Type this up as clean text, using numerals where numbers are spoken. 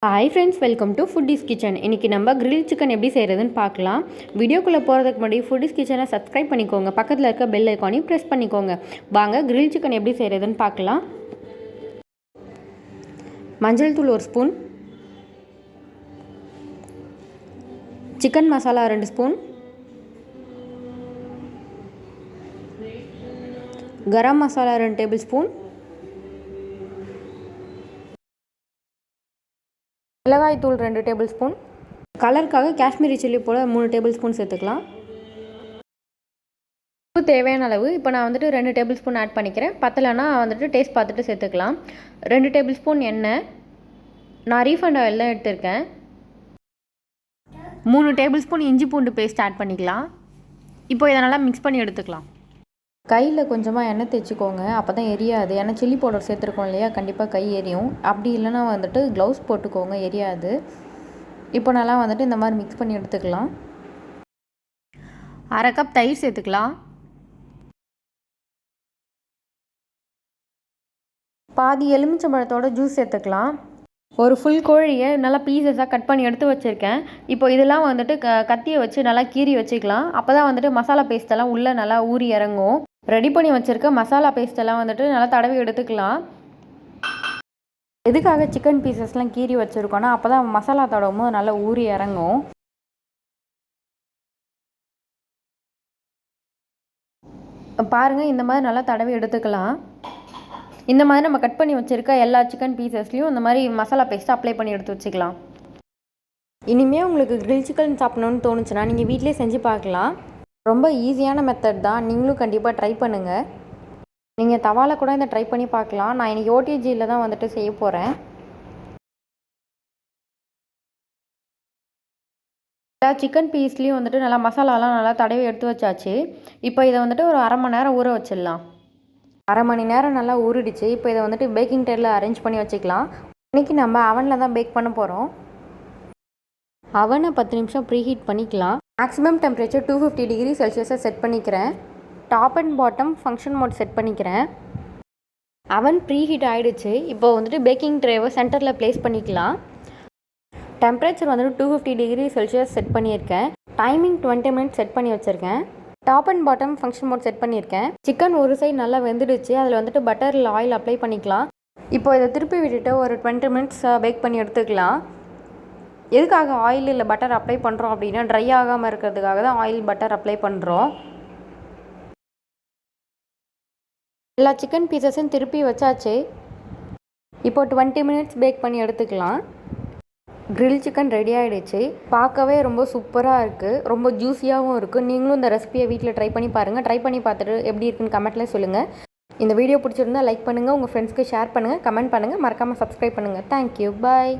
Hi friends, welcome to foodies kitchen. இன்றைக்கி நம்ம grill chicken எப்படி செய்கிறதுன்னு பார்க்கலாம். வீடியோக்குள்ளே போகிறதுக்கு முன்னாடி ஃபுட்டிஸ் கிச்சனை சப்ஸ்கிரைப் பண்ணிக்கோங்க, பக்கத்தில் இருக்க பெல் ஐக்கானையும் ப்ரெஸ் பண்ணிக்கோங்க. வாங்க கிரில் சிக்கன் எப்படி செய்கிறதுன்னு பார்க்கலாம். மஞ்சள் தூள் 1 spoon, chicken masala 2 spoon, garam masala 2 table spoon, மிளகாய் தூள் 2 டேபிள் ஸ்பூன், கலருக்காக காஷ்மீரி சில்லி போல் 3 டேபிள் ஸ்பூன் சேர்த்துக்கலாம். உப்பு தேவையான அளவு இப்போ நான் 2 டேபிள் ஸ்பூன் ஆட் பண்ணிக்கிறேன். பத்தலைன்னா டேஸ்ட் பார்த்துட்டு சேர்த்துக்கலாம். 2 டேபிள் ஸ்பூன் எண்ணெய், நான் ரீஃபண்ட் ஆயில் தான் எடுத்திருக்கேன். 3 டேபிள் ஸ்பூன் இஞ்சி பூண்டு பேஸ்ட் ஆட் பண்ணிக்கலாம். இப்போ இதை நல்லா மிக்ஸ் பண்ணி எடுத்துக்கலாம். கையில் கொஞ்சமாக எண்ணெய் தேய்ச்சிக்கோங்க, அப்போ தான் எரியாது. ஏன்னா சில்லி பவுடர் சேர்த்துருக்கோம் இல்லையா, கண்டிப்பாக கை எரியும். அப்படி இல்லைன்னா க்ளவுஸ் போட்டுக்கோங்க, எரியாது. இப்போ நல்லா இந்த மாதிரி மிக்ஸ் பண்ணி எடுத்துக்கலாம். 1/2 கப் தயிர் சேர்த்துக்கலாம். பாதி எலுமிச்சம்பழத்தோட ஜூஸ் சேர்த்துக்கலாம். ஒரு ஃபுல் கோழியை நல்லா பீசஸாக கட் பண்ணி எடுத்து வச்சுருக்கேன். இப்போ இதெல்லாம் கத்தியை வச்சு நல்லா கீறி வச்சுக்கலாம். அப்போ தான் மசாலா பேஸ்ட்டெல்லாம் உள்ளே நல்லா ஊறி இறங்கும். ரெடி பண்ணி வச்சுருக்க மசாலா பேஸ்ட்டெல்லாம் நல்லா தடவி எடுத்துக்கலாம். எதுக்காக சிக்கன் பீசஸ்லாம் கீறி வச்சுருக்கோன்னா அப்போ தான் மசாலா தடவும் போது நல்லா ஊறி இறங்கும். பாருங்கள், இந்த மாதிரி நல்லா தடவி எடுத்துக்கலாம். இந்த மாதிரி நம்ம கட் பண்ணி வச்சுருக்க எல்லா சிக்கன் பீசஸ்லையும் இந்த மாதிரி மசாலா பேஸ்ட்டு அப்ளை பண்ணி எடுத்து வச்சுக்கலாம். இனிமேல் உங்களுக்கு கிரில் சிக்கன் சாப்பிடணுன்னு தோணுச்சுன்னா நீங்கள் வீட்டிலே செஞ்சு பார்க்கலாம். ரொம்ப ஈஸியான மெத்தட் தான், நீங்களும் கண்டிப்பாக ட்ரை பண்ணுங்கள். நீங்கள் தவாவில் கூட இதை ட்ரை பண்ணி பார்க்கலாம். நான் இன்றைக்கி ஓடிஜியில் தான் செய்ய போகிறேன். எல்லா சிக்கன் பீஸ்லேயும் நல்லா மசாலாலாம் நல்லா தடவி எடுத்து வச்சாச்சு. இப்போ இதை ஒரு 1/2 மணி நேரம் ஊற வச்சிடலாம். 1/2 மணி நேரம் நல்லா ஊறிடுச்சு. இப்போ இதை பேக்கிங் ட்ரேயில் அரேஞ்ச் பண்ணி வச்சுக்கலாம். இன்றைக்கி நம்ம அவனில் தான் பேக் பண்ண போகிறோம். அவனை 10 நிமிஷம் ப்ரீஹீட் பண்ணிக்கலாம். மேக்ஸிமம் டெம்பரேச்சர் 250 டிகிரி செல்சியஸை செட் பண்ணிக்கிறேன். Top and bottom function mode set பண்ணிக்கிறேன். அவன் ப்ரீஹீட் ஆகிடுச்சு. இப்போ பேக்கிங் ட்ரேவை சென்டரில் ப்ளேஸ் பண்ணிக்கலாம். டெம்பரேச்சர் 250 டிகிரி செல்சியஸ் செட் பண்ணியிருக்கேன். டைமிங் 20 மினிட்ஸ் செட் பண்ணி வச்சுருக்கேன். Top and bottom function mode set பண்ணியிருக்கேன். சிக்கன் ஒரு சைடு நல்லா வெந்துடுச்சு. அதில் பட்டரில் ஆயில் அப்ளை பண்ணிக்கலாம். இப்போ இதை திருப்பி விட்டுட்டு ஒரு 20 மினிட்ஸ் பேக் பண்ணி எடுத்துக்கலாம். எதுக்காக ஆயில் இல்லை பட்டர் அப்ளை பண்ணுறோம் அப்படின்னா ட்ரை ஆகாமல் இருக்கிறதுக்காக தான் ஆயில் பட்டர் அப்ளை பண்ணுறோம். எல்லா சிக்கன் பீசஸும் திருப்பி வச்சாச்சு. இப்போ 20 மினிட்ஸ் பேக் பண்ணி எடுத்துக்கலாம். கிரில் சிக்கன் ரெடி ஆகிடுச்சு. பார்க்கவே ரொம்ப சூப்பராக இருக்குது, ரொம்ப ஜூஸியாகவும் இருக்குது. நீங்களும் இந்த ரெசிபியை வீட்டில் ட்ரை பண்ணி பாருங்கள். ட்ரை பண்ணி பார்த்துட்டு எப்படி இருக்குன்னு கமெண்ட்டில் சொல்லுங்கள். இந்த வீடியோ பிடிச்சிருந்தா லைக் பண்ணுங்கள், உங்கள் ஃப்ரெண்ட்ஸ்க்கு ஷேர் பண்ணுங்கள், கமெண்ட் பண்ணுங்கள், மறக்காமல் சப்ஸ்கிரைப் பண்ணுங்கள். தேங்க்யூ, பாய்.